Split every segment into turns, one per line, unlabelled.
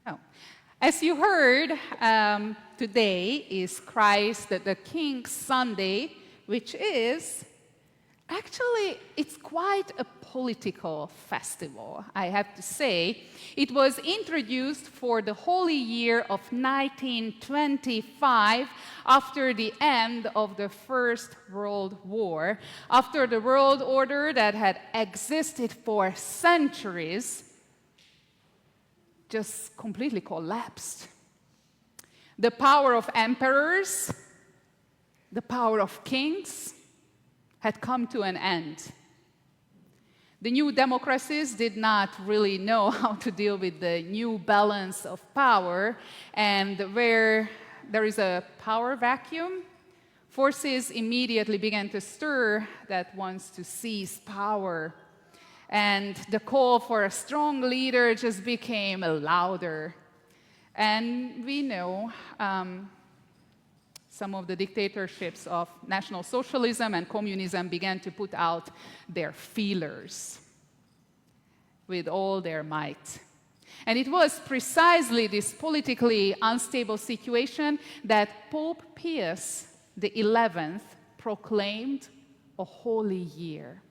Oh. As you heard, today is Christ the King Sunday, which is actually, it's quite a political festival, I have to say. It was introduced for the Holy Year of 1925 after the end of the First World War, after the world order that had existed for centuries just completely collapsed. The power of emperors, the power of kings had come to an end. The new democracies did not really know how to deal with the new balance of power, and where there is a power vacuum, forces immediately began to stir that wants to seize power. And the call for a strong leader just became louder. And we know some of the dictatorships of National Socialism and communism began to put out their feelers with all their might. And it was precisely this politically unstable situation that Pope Pius XI proclaimed a holy year.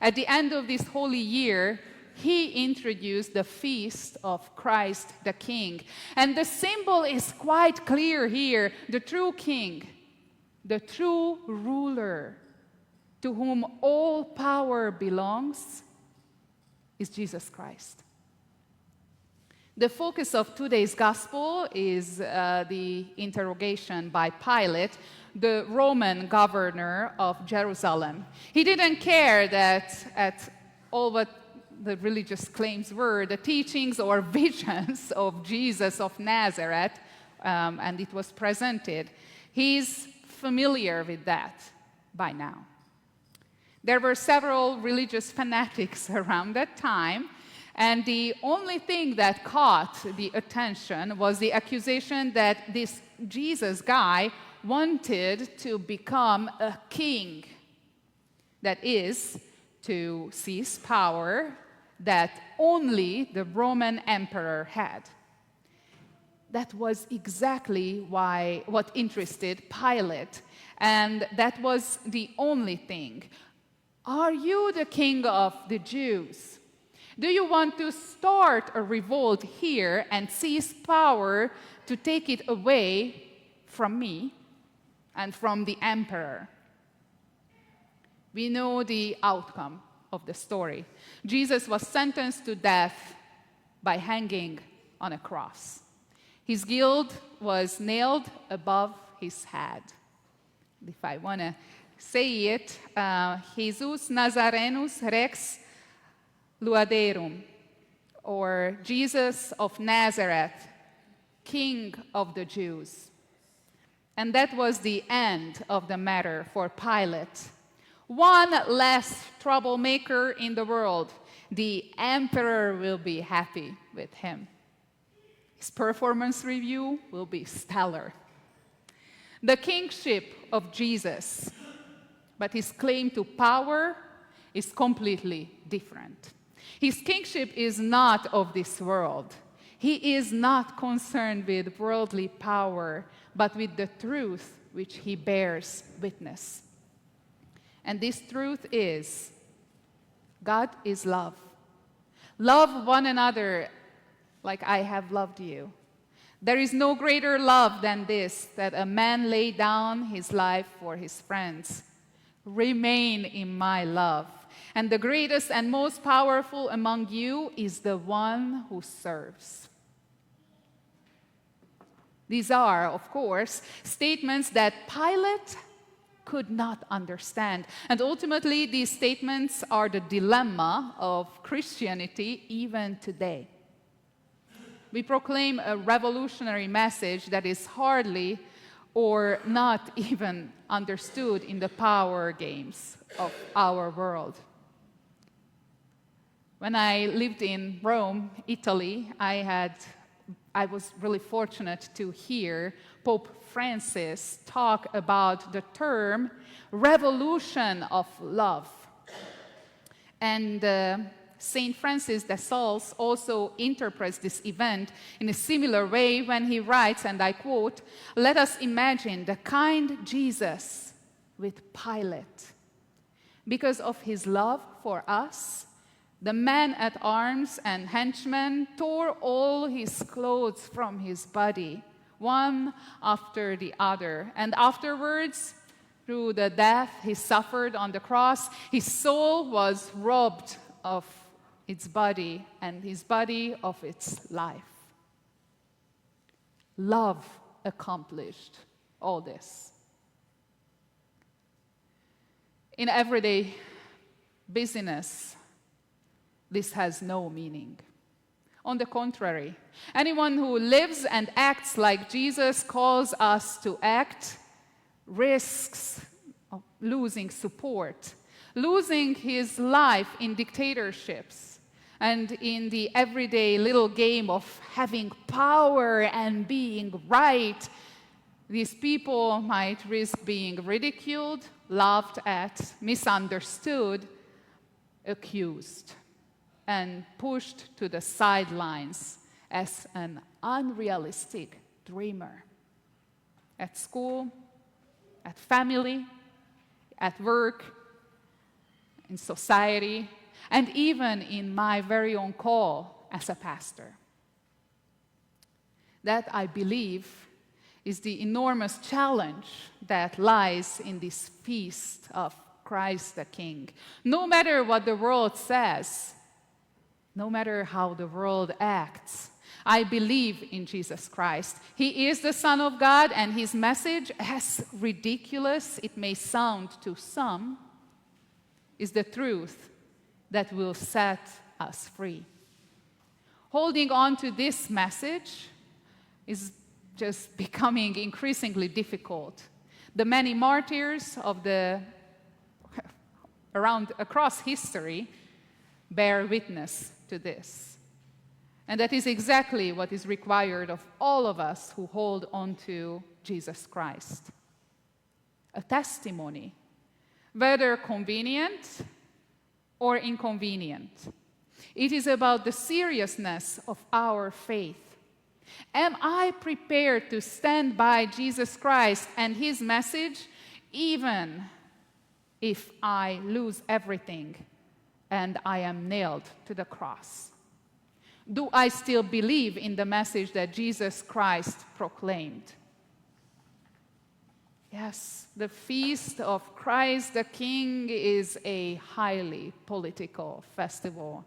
At the end of this holy year, he introduced the feast of Christ the King. And the symbol is quite clear here. The true king, the true ruler, to whom all power belongs, is Jesus Christ. The focus of today's gospel is the interrogation by Pilate, the Roman governor of Jerusalem. He didn't care that at all what the religious claims were, the teachings or visions of Jesus of Nazareth, and it was presented. He's familiar with that by now. There were several religious fanatics around that time, and the only thing that caught the attention was the accusation that this Jesus guy wanted to become a king. That is, to seize power that only the Roman emperor had. That was exactly what interested Pilate, and that was the only thing. Are you the king of the Jews? Do you want to start a revolt here and seize power to take it away from me and from the emperor? We know the outcome of the story. Jesus was sentenced to death by hanging on a cross. His guilt was nailed above his head. If I want to say it, Jesus Nazarenus Rex Luaderum, or Jesus of Nazareth, King of the Jews. And that was the end of the matter for Pilate. One less troublemaker in the world. The emperor will be happy with him. His performance review will be stellar. The kingship of Jesus, but his claim to power is completely different. His kingship is not of this world. He is not concerned with worldly power, but with the truth which he bears witness. And this truth is, God is love. Love one another like I have loved you. There is no greater love than this, that a man lay down his life for his friends. Remain in my love. And the greatest and most powerful among you is the one who serves. These are, of course, statements that Pilate could not understand. And ultimately, these statements are the dilemma of Christianity even today. We proclaim a revolutionary message that is hardly or not even understood in the power games of our world. When I lived in Rome, Italy, I was really fortunate to hear Pope Francis talk about the term revolution of love. And St. Francis de Sales also interprets this event in a similar way when he writes, and I quote, "Let us imagine the kind Jesus with Pilate. Because of his love for us, the man-at-arms and henchmen tore all his clothes from his body, one after the other. And afterwards, through the death he suffered on the cross, his soul was robbed of its body, and his body of its life." Love accomplished all this. In everyday business, this has no meaning. On the contrary, anyone who lives and acts like Jesus calls us to act risks of losing support, losing his life in dictatorships, and in the everyday little game of having power and being right. These people might risk being ridiculed, laughed at, misunderstood, accused, and pushed to the sidelines as an unrealistic dreamer. At school, at family, at work, in society, and even in my very own call as a pastor. That, I believe, is the enormous challenge that lies in this feast of Christ the King. No matter what the world says, no matter how the world acts, I believe in Jesus Christ. He is the Son of God, and his message, as ridiculous it may sound to some, is the truth that will set us free. Holding on to this message is just becoming increasingly difficult. The many martyrs of across history bear witness to this. And that is exactly what is required of all of us who hold on to Jesus Christ. A testimony, whether convenient or inconvenient. It is about the seriousness of our faith. Am I prepared to stand by Jesus Christ and his message, even if I lose everything and I am nailed to the cross? Do I still believe in the message that Jesus Christ proclaimed? Yes, the feast of Christ the King is a highly political festival.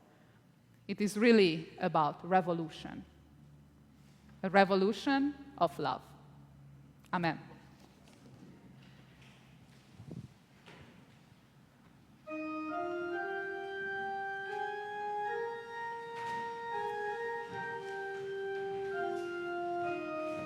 It is really about revolution. A revolution of love. Amen.